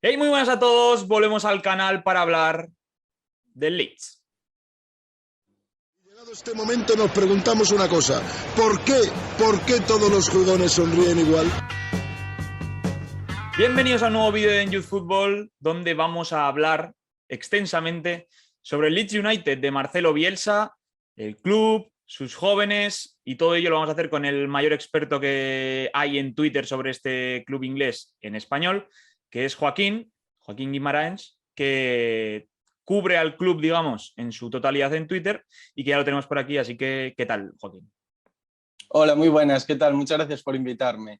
Hey, muy buenas a todos. Volvemos al canal para hablar del Leeds. Llegado este momento nos preguntamos una cosa. ¿Por qué? ¿Por qué todos los jugones sonríen igual? Bienvenidos a un nuevo vídeo de Youth Football, donde vamos a hablar extensamente sobre el Leeds United de Marcelo Bielsa, el club, sus jóvenes, y todo ello lo vamos a hacer con el mayor experto que hay en Twitter sobre este club inglés en español, que es Joaquín Guimaraens, que cubre al club, digamos, en su totalidad en Twitter y que ya lo tenemos por aquí. Así que, ¿qué tal, Joaquín? Hola, muy buenas, ¿qué tal? Muchas gracias por invitarme.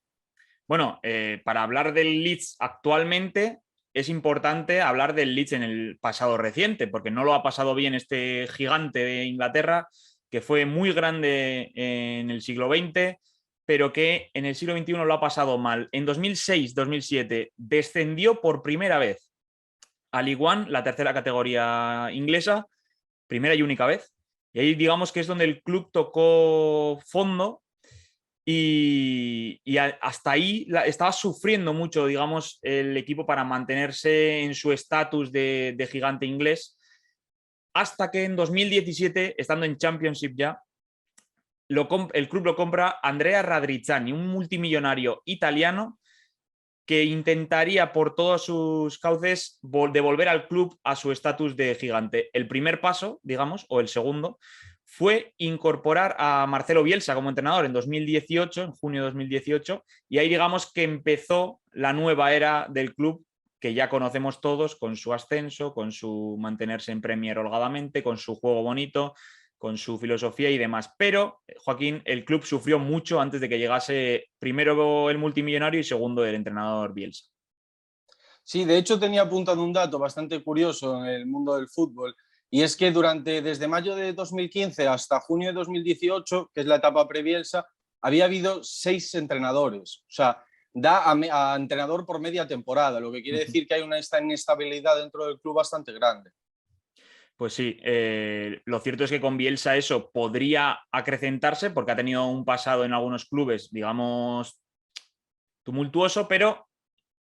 Bueno, para hablar del Leeds actualmente es importante hablar del Leeds en el pasado reciente, porque no lo ha pasado bien este gigante de Inglaterra, que fue muy grande en el siglo XX, pero que en el siglo XXI lo ha pasado mal. En 2006-2007 descendió por primera vez a League One, la tercera categoría inglesa, primera y única vez. Y ahí digamos que es donde el club tocó fondo y hasta ahí estaba sufriendo mucho, digamos, el equipo para mantenerse en su estatus de gigante inglés, hasta que en 2017, estando en Championship ya, el club lo compra Andrea Radrizzani, un multimillonario italiano que intentaría por todos sus cauces devolver al club a su estatus de gigante. El primer paso, digamos, o el segundo, fue incorporar a Marcelo Bielsa como entrenador en 2018, en junio de 2018, y ahí digamos que empezó la nueva era del club que ya conocemos todos, con su ascenso, con su mantenerse en Premier holgadamente, con su juego bonito, con su filosofía y demás. Pero, Joaquín, el club sufrió mucho antes de que llegase primero el multimillonario y segundo el entrenador Bielsa. Sí, de hecho tenía apuntado un dato bastante curioso en el mundo del fútbol, y es que desde mayo de 2015 hasta junio de 2018, que es la etapa pre-Bielsa, había habido 6 entrenadores. O sea, da a entrenador por media temporada, lo que quiere decir que hay una inestabilidad dentro del club bastante grande. Pues sí, lo cierto es que con Bielsa eso podría acrecentarse porque ha tenido un pasado en algunos clubes, digamos, tumultuoso, pero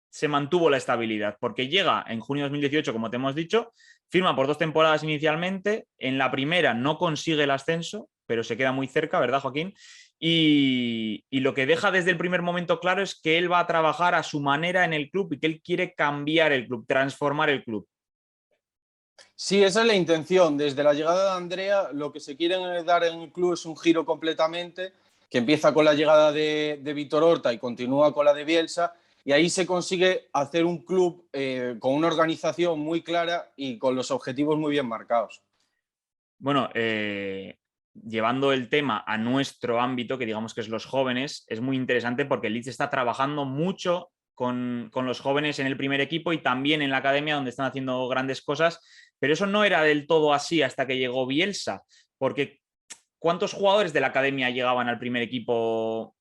se mantuvo la estabilidad porque llega en junio de 2018, como te hemos dicho, firma por 2 temporadas inicialmente, en la primera no consigue el ascenso, pero se queda muy cerca, ¿verdad, Joaquín? Y lo que deja desde el primer momento claro es que él va a trabajar a su manera en el club y que él quiere cambiar el club, transformar el club. Sí, esa es la intención. Desde la llegada de Andrea, lo que se quiere dar en el club es un giro completamente, que empieza con la llegada de Víctor Horta y continúa con la de Bielsa, y ahí se consigue hacer un club con una organización muy clara y con los objetivos muy bien marcados. Bueno, llevando el tema a nuestro ámbito, que digamos que es los jóvenes, es muy interesante porque el Leeds está trabajando mucho con los jóvenes en el primer equipo y también en la academia, donde están haciendo grandes cosas, pero eso no era del todo así hasta que llegó Bielsa, porque ¿cuántos jugadores de la academia llegaban al primer equipo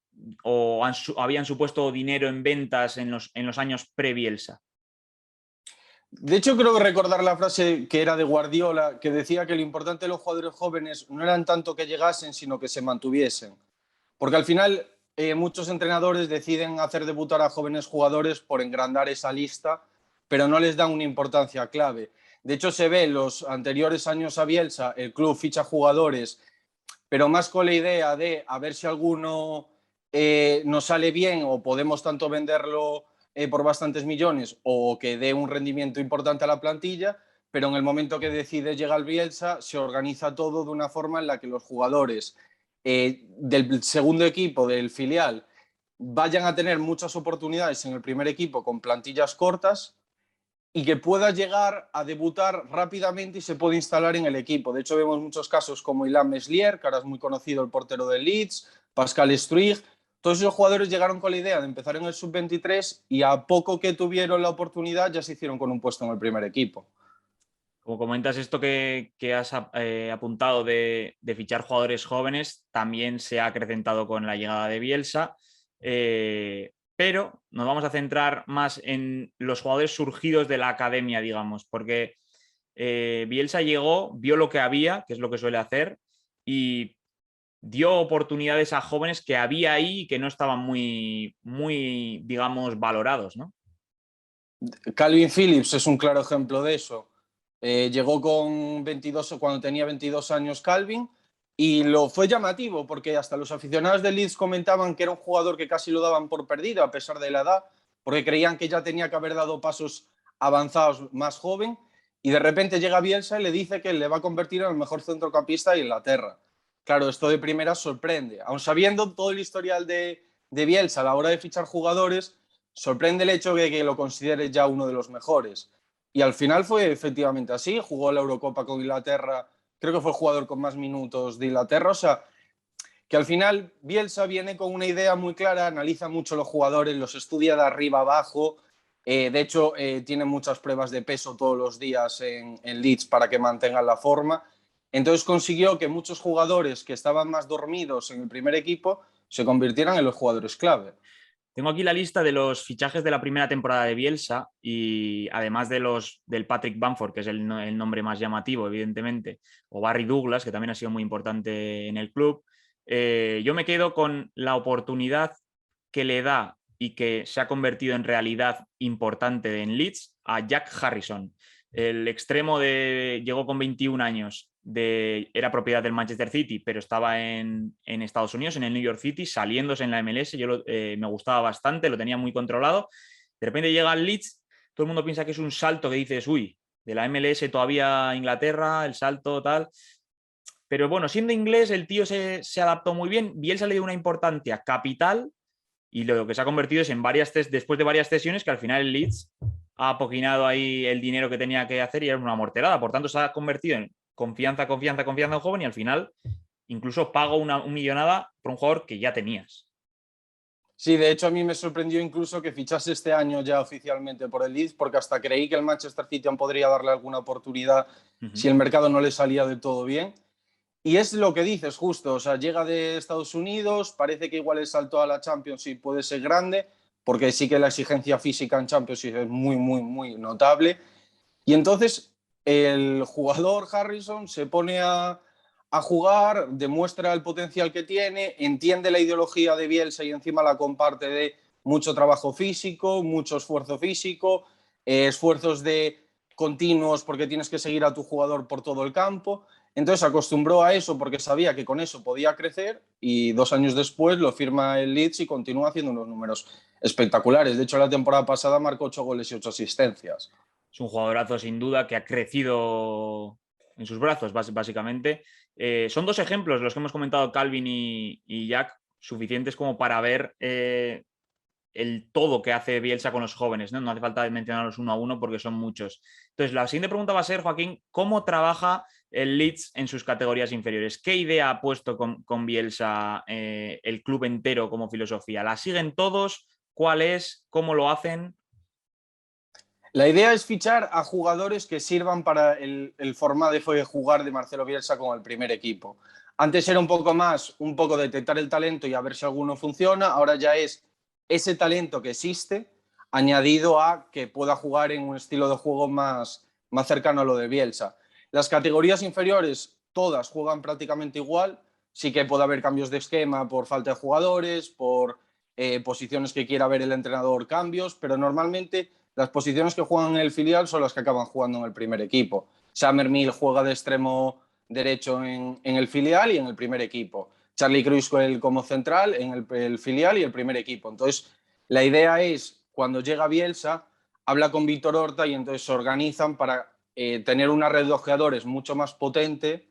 o habían supuesto dinero en ventas en los años pre-Bielsa? De hecho, creo que recordar la frase que era de Guardiola, que decía que lo importante de los jugadores jóvenes no eran tanto que llegasen, sino que se mantuviesen. Porque al final muchos entrenadores deciden hacer debutar a jóvenes jugadores por engrandar esa lista, pero no les dan una importancia clave. De hecho, se ve en los anteriores años a Bielsa, el club ficha jugadores, pero más con la idea de a ver si alguno nos sale bien o podemos tanto venderlo por bastantes millones o que dé un rendimiento importante a la plantilla, pero en el momento que decide llegar Bielsa se organiza todo de una forma en la que los jugadores del segundo equipo, del filial, vayan a tener muchas oportunidades en el primer equipo con plantillas cortas y que pueda llegar a debutar rápidamente y se puede instalar en el equipo. De hecho, vemos muchos casos como Ilham Meslier, que ahora es muy conocido, el portero del Leeds, Pascal Struij. Todos esos jugadores llegaron con la idea de empezar en el sub-23 y a poco que tuvieron la oportunidad ya se hicieron con un puesto en el primer equipo. Como comentas esto que has apuntado de fichar jugadores jóvenes, también se ha acrecentado con la llegada de Bielsa, pero nos vamos a centrar más en los jugadores surgidos de la academia, digamos, porque Bielsa llegó, vio lo que había, que es lo que suele hacer, y dio oportunidades a jóvenes que había ahí y que no estaban muy, digamos, valorados, ¿no? Calvin Phillips es un claro ejemplo de eso. Llegó con 22, cuando tenía 22 años Calvin, y lo fue llamativo porque hasta los aficionados del Leeds comentaban que era un jugador que casi lo daban por perdido a pesar de la edad, porque creían que ya tenía que haber dado pasos avanzados más joven, y de repente llega Bielsa y le dice que le va a convertir en el mejor centrocampista de Inglaterra. Claro, esto de primera sorprende. Aun sabiendo todo el historial de Bielsa a la hora de fichar jugadores, sorprende el hecho de que lo considere ya uno de los mejores. Y al final fue efectivamente así, jugó la Eurocopa con Inglaterra, creo que fue el jugador con más minutos de Inglaterra, o sea, que al final Bielsa viene con una idea muy clara, analiza mucho los jugadores, los estudia de arriba abajo, de hecho tiene muchas pruebas de peso todos los días en Leeds para que mantengan la forma, entonces consiguió que muchos jugadores que estaban más dormidos en el primer equipo se convirtieran en los jugadores clave. Tengo aquí la lista de los fichajes de la primera temporada de Bielsa y además de los del Patrick Bamford, que es el nombre más llamativo, evidentemente, o Barry Douglas, que también ha sido muy importante en el club. Yo me quedo con la oportunidad que le da y que se ha convertido en realidad importante en Leeds a Jack Harrison. El extremo llegó con 21 años, era propiedad del Manchester City, pero estaba en Estados Unidos, en el New York City, saliéndose en la MLS. Me gustaba bastante, lo tenía muy controlado. De repente llega al Leeds, todo el mundo piensa que es un salto que dices, uy, de la MLS todavía a Inglaterra, el salto tal. Pero bueno, siendo inglés, el tío se adaptó muy bien. Bielsa le dio una importancia capital y lo que se ha convertido es después de varias cesiones que al final el Leeds ha apoquinado ahí el dinero que tenía que hacer y era una morterada. Por tanto, se ha convertido en confianza en un joven y al final incluso pago una millonada por un jugador que ya tenías. Sí, de hecho a mí me sorprendió incluso que fichase este año ya oficialmente por el Leeds, porque hasta creí que el Manchester City aún podría darle alguna oportunidad si el mercado no le salía del todo bien. Y es lo que dices justo, o sea, llega de Estados Unidos, parece que igual el salto a la Championship puede ser grande, porque sí que la exigencia física en Championship es muy, muy, muy notable. Y entonces el jugador Harrison se pone a jugar, demuestra el potencial que tiene, entiende la ideología de Bielsa y encima la comparte de mucho trabajo físico, mucho esfuerzo físico, esfuerzos de continuos porque tienes que seguir a tu jugador por todo el campo. Entonces acostumbró a eso porque sabía que con eso podía crecer y 2 años después lo firma el Leeds y continúa haciendo unos números espectaculares. De hecho, la temporada pasada marcó 8 goles y 8 asistencias. Es un jugadorazo sin duda que ha crecido en sus brazos, básicamente. Son dos ejemplos los que hemos comentado, Calvin y Jack, suficientes como para ver el todo que hace Bielsa con los jóvenes, ¿no? No hace falta mencionarlos uno a uno porque son muchos. Entonces, la siguiente pregunta va a ser, Joaquín, ¿cómo trabaja el Leeds en sus categorías inferiores? ¿Qué idea ha puesto con Bielsa el club entero como filosofía? ¿La siguen todos? ¿Cuál es? ¿Cómo lo hacen? La idea es fichar a jugadores que sirvan para el formato de jugar de Marcelo Bielsa con el primer equipo. Antes era un poco más, un poco detectar el talento y a ver si alguno funciona. Ahora ya es ese talento que existe añadido a que pueda jugar en un estilo de juego más cercano a lo de Bielsa. Las categorías inferiores todas juegan prácticamente igual. Sí que puede haber cambios de esquema por falta de jugadores, por posiciones que quiera ver el entrenador, cambios, pero normalmente las posiciones que juegan en el filial son las que acaban jugando en el primer equipo. Summermill juega de extremo derecho en el filial y en el primer equipo. Charlie Cruiswell como central en el filial y el primer equipo. Entonces, la idea es, cuando llega Bielsa, habla con Víctor Horta y entonces se organizan para tener una red de ojeadores mucho más potente,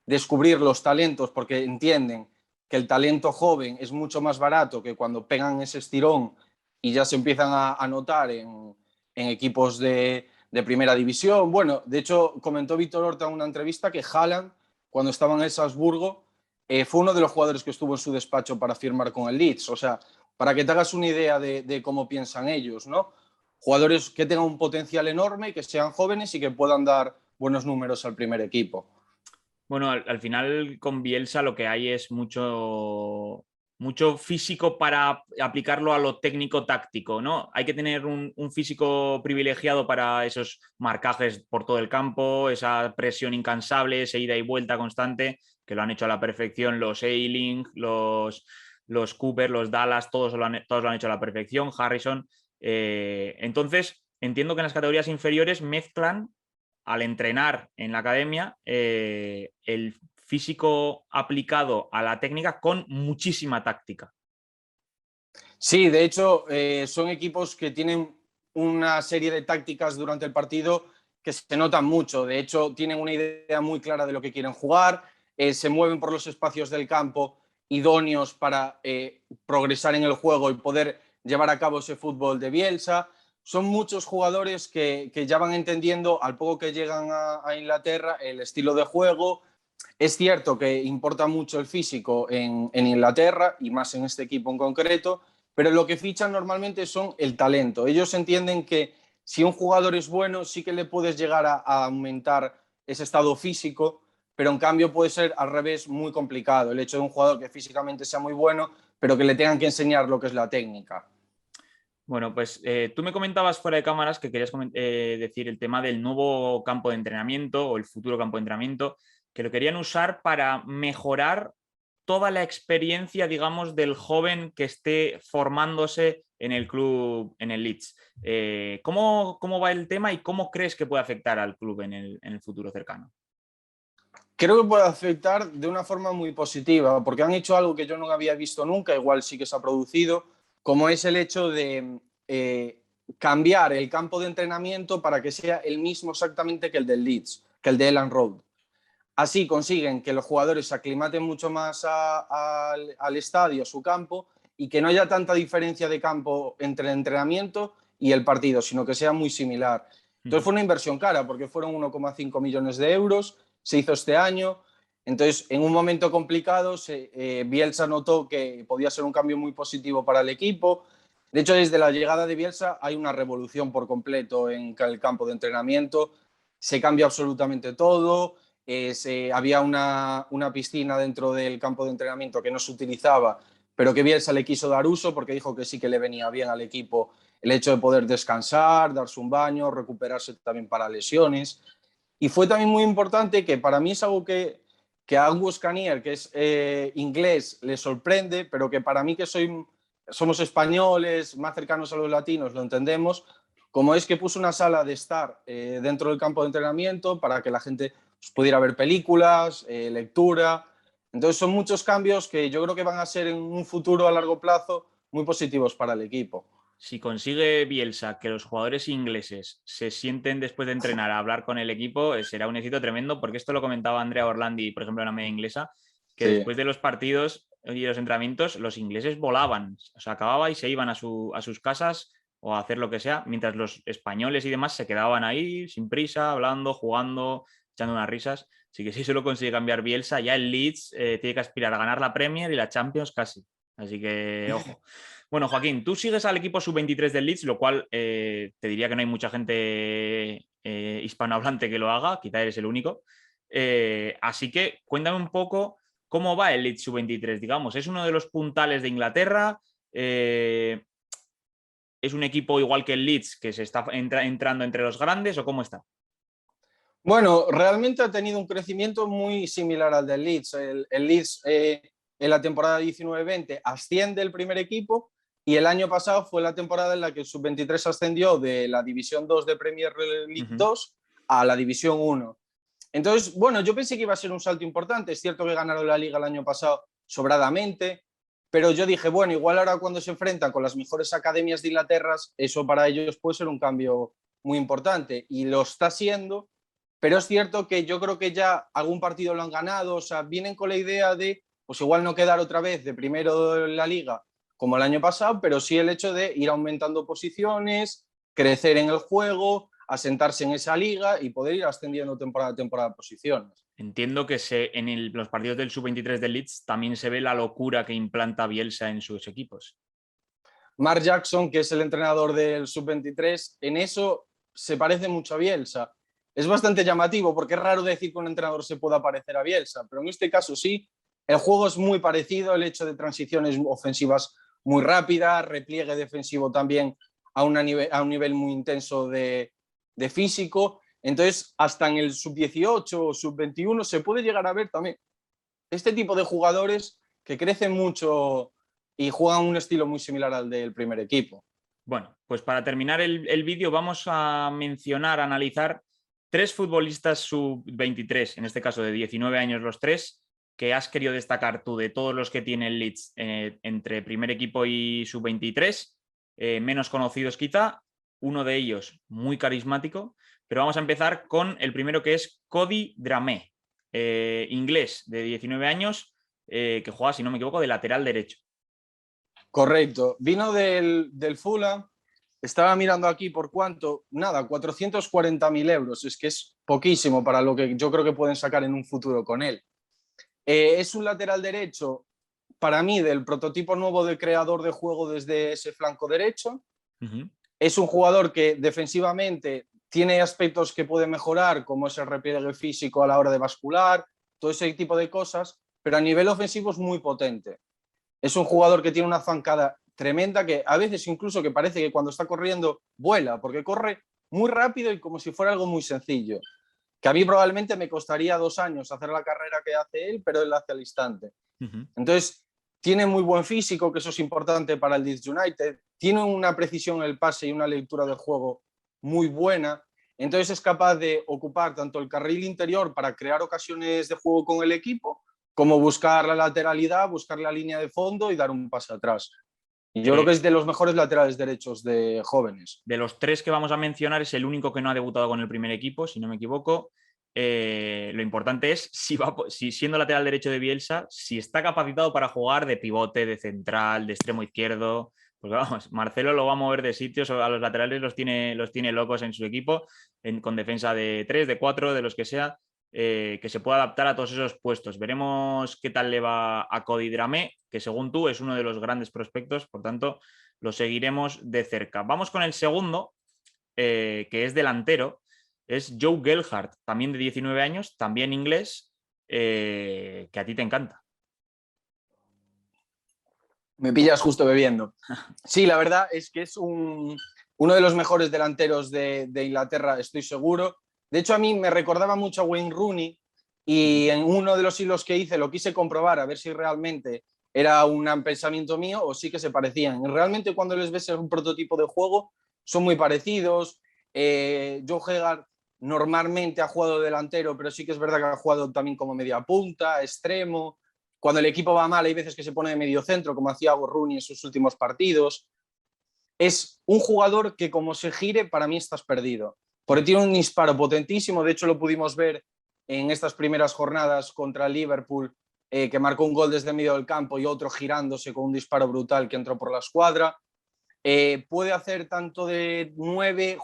descubrir los talentos, porque entienden que el talento joven es mucho más barato que cuando pegan ese estirón y ya se empiezan a notar en equipos de primera división. Bueno, de hecho, comentó Víctor Horta en una entrevista que Haaland, cuando estaba en el Salzburgo, fue uno de los jugadores que estuvo en su despacho para firmar con el Leeds. O sea, para que te hagas una idea de cómo piensan ellos, ¿no? Jugadores que tengan un potencial enorme, que sean jóvenes y que puedan dar buenos números al primer equipo. Bueno, al final con Bielsa lo que hay es mucho físico para aplicarlo a lo técnico-táctico, ¿no? Hay que tener un físico privilegiado para esos marcajes por todo el campo, esa presión incansable, esa ida y vuelta constante, que lo han hecho a la perfección los Ayling, los Cooper, los Dallas, todos lo han hecho a la perfección, Harrison. Entonces, entiendo que en las categorías inferiores mezclan al entrenar en la academia el físico aplicado a la técnica con muchísima táctica. Sí, de hecho, son equipos que tienen una serie de tácticas durante el partido que se notan mucho. De hecho, tienen una idea muy clara de lo que quieren jugar, se mueven por los espacios del campo idóneos para progresar en el juego y poder llevar a cabo ese fútbol de Bielsa. Son muchos jugadores que ya van entendiendo, al poco que llegan a Inglaterra, el estilo de juego. Es cierto que importa mucho el físico en Inglaterra y más en este equipo en concreto, pero lo que fichan normalmente son el talento. Ellos entienden que si un jugador es bueno, sí que le puedes llegar a aumentar ese estado físico, pero en cambio puede ser al revés muy complicado. El hecho de un jugador que físicamente sea muy bueno, pero que le tengan que enseñar lo que es la técnica. Bueno, pues tú me comentabas fuera de cámaras que querías decir el tema del nuevo campo de entrenamiento o el futuro campo de entrenamiento, que lo querían usar para mejorar toda la experiencia, digamos, del joven que esté formándose en el club, en el Leeds. ¿Cómo va el tema y cómo crees que puede afectar al club en el futuro cercano? Creo que puede afectar de una forma muy positiva, porque han hecho algo que yo no había visto nunca, igual sí que se ha producido, como es el hecho de cambiar el campo de entrenamiento para que sea el mismo exactamente que el del Leeds, que el de Elland Road. Así consiguen que los jugadores se aclimaten mucho más al estadio, a su campo, y que no haya tanta diferencia de campo entre el entrenamiento y el partido, sino que sea muy similar. Entonces fue una inversión cara, porque fueron 1,5 millones de euros, se hizo este año. Entonces, en un momento complicado, Bielsa notó que podía ser un cambio muy positivo para el equipo. De hecho, desde la llegada de Bielsa hay una revolución por completo en el campo de entrenamiento. Se cambia absolutamente todo. Había una piscina dentro del campo de entrenamiento que no se utilizaba, pero que Bielsa le quiso dar uso porque dijo que sí que le venía bien al equipo el hecho de poder descansar, darse un baño, recuperarse también para lesiones. Y fue también muy importante, que para mí es algo que a Angus Canier, que es inglés, le sorprende, pero que para mí, que somos españoles, más cercanos a los latinos, lo entendemos, como es que puso una sala de estar dentro del campo de entrenamiento para que la gente pudiera ver películas, lectura. Entonces son muchos cambios que yo creo que van a ser en un futuro a largo plazo muy positivos para el equipo. Si consigue Bielsa que los jugadores ingleses se sienten después de entrenar a hablar con el equipo, será un éxito tremendo, porque esto lo comentaba Andrea Orlandi, por ejemplo, en la media inglesa, que Sí. después de los partidos y los entrenamientos, los ingleses volaban, o sea, acababa y se iban a sus casas o a hacer lo que sea, mientras los españoles y demás se quedaban ahí sin prisa, hablando, jugando, echando unas risas. Así que si se lo consigue cambiar Bielsa, ya el Leeds tiene que aspirar a ganar la Premier y la Champions casi. Así que, ojo. Bueno, Joaquín, tú sigues al equipo sub-23 del Leeds, lo cual te diría que no hay mucha gente hispanohablante que lo haga, quizá eres el único. Así que cuéntame un poco cómo va el Leeds sub-23, digamos. ¿Es uno de los puntales de Inglaterra? ¿Es un equipo igual que el Leeds que se está entrando entre los grandes o cómo está? Bueno, realmente ha tenido un crecimiento muy similar al del Leeds. El Leeds en la temporada 19-20 asciende el primer equipo, y el año pasado fue la temporada en la que el sub-23 ascendió de la División 2 de Premier League 2 a la División 1. Entonces, bueno, yo pensé que iba a ser un salto importante. Es cierto que ganaron la Liga el año pasado sobradamente, pero yo dije, bueno, igual ahora cuando se enfrentan con las mejores academias de Inglaterra, eso para ellos puede ser un cambio muy importante, y lo está siendo. Pero es cierto que yo creo que ya algún partido lo han ganado, o sea, vienen con la idea de, pues igual no quedar otra vez de primero en la liga como el año pasado, pero sí el hecho de ir aumentando posiciones, crecer en el juego, asentarse en esa liga y poder ir ascendiendo temporada a temporada posiciones. Entiendo que los partidos del sub-23 del Leeds también se ve la locura que implanta Bielsa en sus equipos. Mark Jackson, que es el entrenador del sub-23, en eso se parece mucho a Bielsa. Es bastante llamativo, porque es raro decir que un entrenador se pueda parecer a Bielsa, pero en este caso sí. El juego es muy parecido, el hecho de transiciones ofensivas muy rápidas, repliegue defensivo también a un nivel muy intenso de físico. Entonces, hasta en el sub-18 o sub-21 se puede llegar a ver también este tipo de jugadores que crecen mucho y juegan un estilo muy similar al del primer equipo. Bueno, pues para terminar el vídeo vamos a mencionar, analizar 3 futbolistas sub-23, en este caso de 19 años los 3, que has querido destacar tú de todos los que tiene el Leeds entre primer equipo y sub-23, menos conocidos quizá, uno de ellos muy carismático, pero vamos a empezar con el primero, que es Cody Dramé, inglés de 19 años, que juega, si no me equivoco, de lateral derecho. Correcto. Vino del Fulham. Estaba mirando aquí por cuánto. Nada, 440.000 euros. Es que es poquísimo para lo que yo creo que pueden sacar en un futuro con él. Es un lateral derecho, para mí, del prototipo nuevo de creador de juego desde ese flanco derecho. Es un jugador que defensivamente tiene aspectos que puede mejorar, como es el repliegue físico a la hora de bascular, todo ese tipo de cosas, pero a nivel ofensivo es muy potente. Es un jugador que tiene una zancada tremenda, que a veces incluso que parece que cuando está corriendo vuela, porque corre muy rápido y como si fuera algo muy sencillo, que a mí probablemente me costaría 2 años hacer la carrera que hace él, pero él la hace al instante. Entonces, tiene muy buen físico, que eso es importante para el Leeds United, tiene una precisión en el pase y una lectura del juego muy buena, entonces es capaz de ocupar tanto el carril interior para crear ocasiones de juego con el equipo, como buscar la lateralidad, buscar la línea de fondo y dar un pase atrás. Y yo creo que es de los mejores laterales derechos de jóvenes. De los 3 que vamos a mencionar, es el único que no ha debutado con el primer equipo, si no me equivoco. Lo importante es si siendo lateral derecho de Bielsa, si está capacitado para jugar de pivote, de central, de extremo izquierdo. Porque vamos, Marcelo lo va a mover de sitios, a los laterales los tiene locos en su equipo, con defensa de 3, de 4, de los que sea. Que se pueda adaptar a todos esos puestos. Veremos qué tal le va a Cody Dramé, que según tú es uno de los grandes prospectos, por tanto lo seguiremos de cerca. Vamos con el segundo, que es delantero, es Joe Gelhardt, también de 19 años, también inglés, que a ti te encanta. Me pillas justo bebiendo. Sí, la verdad es que es uno de los mejores delanteros de Inglaterra, estoy seguro. De hecho, a mí me recordaba mucho a Wayne Rooney y en uno de los hilos que hice lo quise comprobar a ver si realmente era un pensamiento mío o sí que se parecían. Y realmente cuando les ves un prototipo de juego son muy parecidos. Joe Gelhardt normalmente ha jugado delantero, pero sí que es verdad que ha jugado también como media punta, extremo. Cuando el equipo va mal hay veces que se pone de medio centro, como hacía Rooney en sus últimos partidos. Es un jugador que como se gire, para mí estás perdido. Porque tiene un disparo potentísimo, de hecho lo pudimos ver en estas primeras jornadas contra el Liverpool, que marcó un gol desde el medio del campo y otro girándose con un disparo brutal que entró por la escuadra. Puede hacer tanto de 9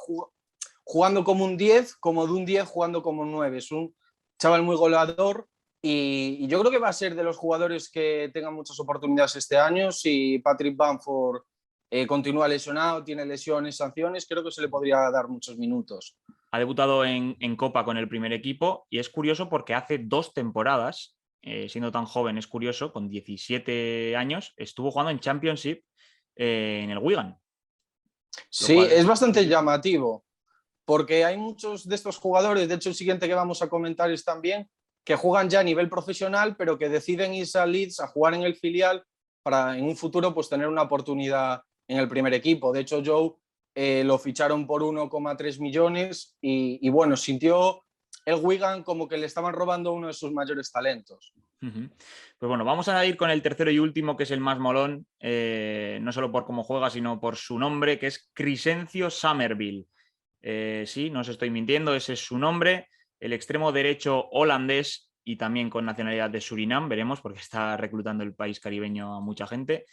jugando como un 10, como de un 10 jugando como un 9. Es un chaval muy goleador y yo creo que va a ser de los jugadores que tengan muchas oportunidades este año. Si Patrick Bamford continúa lesionado, tiene lesiones, sanciones, creo que se le podría dar muchos minutos. Ha debutado en Copa con el primer equipo y es curioso porque hace 2 temporadas, siendo tan joven, es curioso, con 17 años, estuvo jugando en Championship en el Wigan. Sí, es bastante llamativo, porque hay muchos de estos jugadores, de hecho el siguiente que vamos a comentar es también, que juegan ya a nivel profesional, pero que deciden irse a Leeds a jugar en el filial para en un futuro pues tener una oportunidad en el primer equipo. De hecho, Joe lo ficharon por 1,3 millones y bueno, sintió el Wigan como que le estaban robando uno de sus mayores talentos. Pues bueno, vamos a ir con el tercero y último, que es el más molón, no solo por cómo juega, sino por su nombre, que es Crysencio Summerville. Sí, no os estoy mintiendo, ese es su nombre, el extremo derecho holandés y también con nacionalidad de Surinam, veremos, porque está reclutando el país caribeño a mucha gente.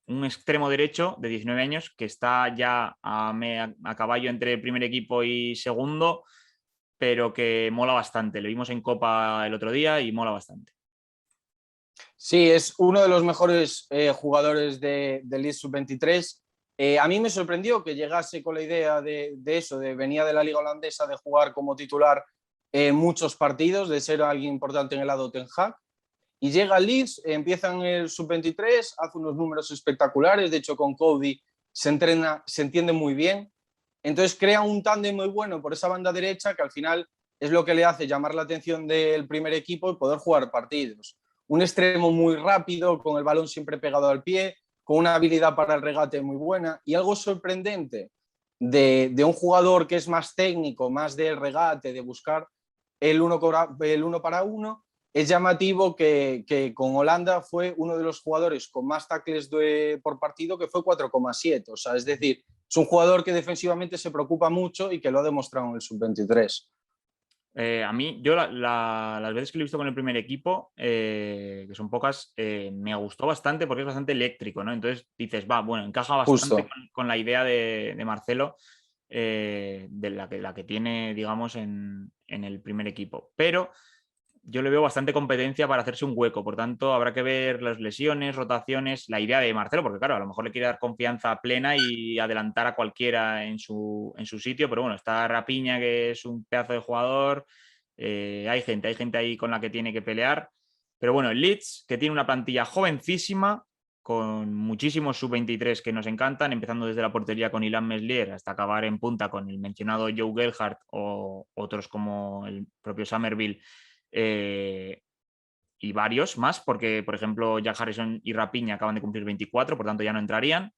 Un extremo derecho de 19 años que está ya a caballo entre el primer equipo y segundo, pero que mola bastante. Lo vimos en Copa el otro día y mola bastante. Sí, es uno de los mejores jugadores del Leeds Sub-23. A mí me sorprendió que llegase con la idea de eso, de venía de la liga holandesa, de jugar como titular muchos partidos, de ser alguien importante en el lado Ten Hag. Y llega al Leeds, empieza en el Sub-23, hace unos números espectaculares, de hecho con Cody se entrena, se entiende muy bien. Entonces crea un tándem muy bueno por esa banda derecha que al final es lo que le hace llamar la atención del primer equipo y poder jugar partidos. Un extremo muy rápido, con el balón siempre pegado al pie, con una habilidad para el regate muy buena. Y algo sorprendente de un jugador que es más técnico, más del regate, de buscar el uno para uno, es llamativo que con Holanda fue uno de los jugadores con más tackles por partido, que fue 4,7. O sea, es decir, es un jugador que defensivamente se preocupa mucho y que lo ha demostrado en el sub-23. A mí, yo las veces que lo he visto con el primer equipo, que son pocas, me gustó bastante porque es bastante eléctrico, ¿no? Entonces dices, bueno, encaja bastante con la idea de Marcelo, de la que tiene, digamos, en el primer equipo. Pero yo le veo bastante competencia para hacerse un hueco, por tanto habrá que ver las lesiones, rotaciones, la idea de Marcelo, porque claro, a lo mejor le quiere dar confianza plena y adelantar a cualquiera en su sitio, pero bueno, está Rapiña, que es un pedazo de jugador, hay gente ahí con la que tiene que pelear, pero bueno, el Leeds, que tiene una plantilla jovencísima, con muchísimos sub-23 que nos encantan, empezando desde la portería con Ilan Meslier hasta acabar en punta con el mencionado Joe Gelhardt o otros como el propio Somerville, y varios más, porque por ejemplo Jack Harrison y Rapiña acaban de cumplir 24, por tanto ya no entrarían,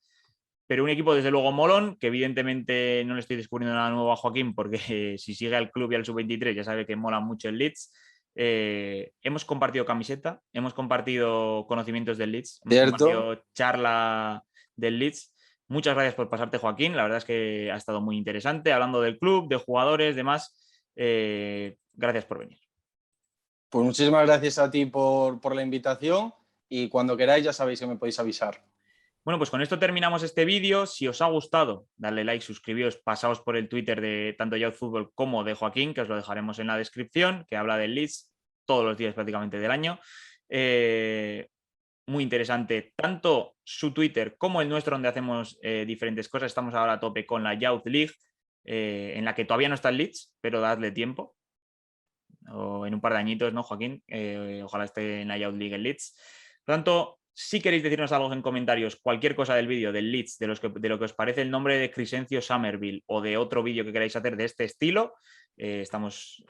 pero un equipo desde luego molón, que evidentemente no le estoy descubriendo nada nuevo a Joaquín, porque si sigue al club y al sub-23 ya sabe que mola mucho el Leeds. Hemos compartido camiseta, hemos compartido conocimientos del Leeds, hemos compartido charla del Leeds. Muchas gracias por pasarte, Joaquín, la verdad es que ha estado muy interesante, hablando del club, de jugadores, demás. Gracias por venir. Pues muchísimas gracias a ti por la invitación, y cuando queráis ya sabéis que me podéis avisar. Bueno, pues con esto terminamos este vídeo. Si os ha gustado, dadle like, suscribíos, pasaos por el Twitter de tanto YouthFootball como de Joaquín, que os lo dejaremos en la descripción, que habla del Leeds todos los días prácticamente del año. Muy interesante tanto su Twitter como el nuestro, donde hacemos diferentes cosas. Estamos ahora a tope con la Youth League, en la que todavía no está el Leeds, pero dadle tiempo. O en un par de añitos, ¿no, Joaquín? Ojalá esté en la Youth League el Leeds. Por lo tanto, si queréis decirnos algo en comentarios, cualquier cosa del vídeo, del Leeds, de lo que os parece el nombre de Crysencio Somerville o de otro vídeo que queráis hacer de este estilo, estamos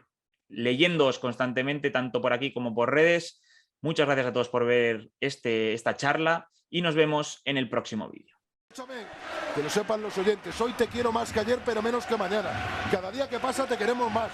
leyéndoos constantemente, tanto por aquí como por redes. Muchas gracias a todos por ver esta charla y nos vemos en el próximo vídeo. Que lo sepan los oyentes, hoy te quiero más que ayer, pero menos que mañana. Cada día que pasa te queremos más.